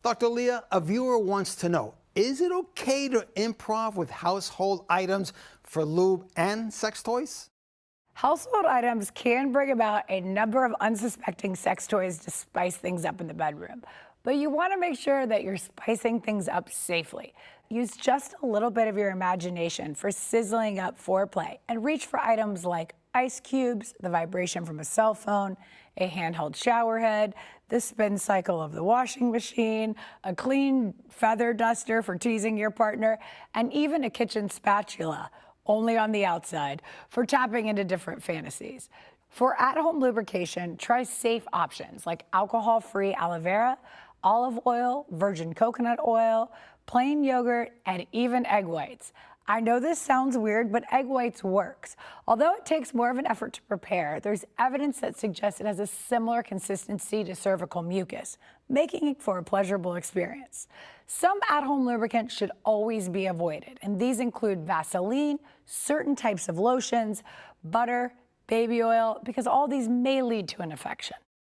Dr. Leah, a viewer wants to know, is it okay to improv with household items for lube and sex toys? Household items can bring about a number of unsuspecting sex toys to spice things up in the bedroom. But you want to make sure that you're spicing things up safely. Use just a little bit of your imagination for sizzling up foreplay and reach for items like ice cubes, the vibration from a cell phone, a handheld shower head, the spin cycle of the washing machine, a clean feather duster for teasing your partner, and even a kitchen spatula, only on the outside, for tapping into different fantasies. For at-home lubrication, try safe options like alcohol-free aloe vera, olive oil, virgin coconut oil, plain yogurt, and even egg whites. I know this sounds weird, but egg whites works. Although it takes more of an effort to prepare, there's evidence that suggests it has a similar consistency to cervical mucus, making it for a pleasurable experience. Some at-home lubricants should always be avoided, and these include Vaseline, certain types of lotions, butter, baby oil, because all these may lead to an infection.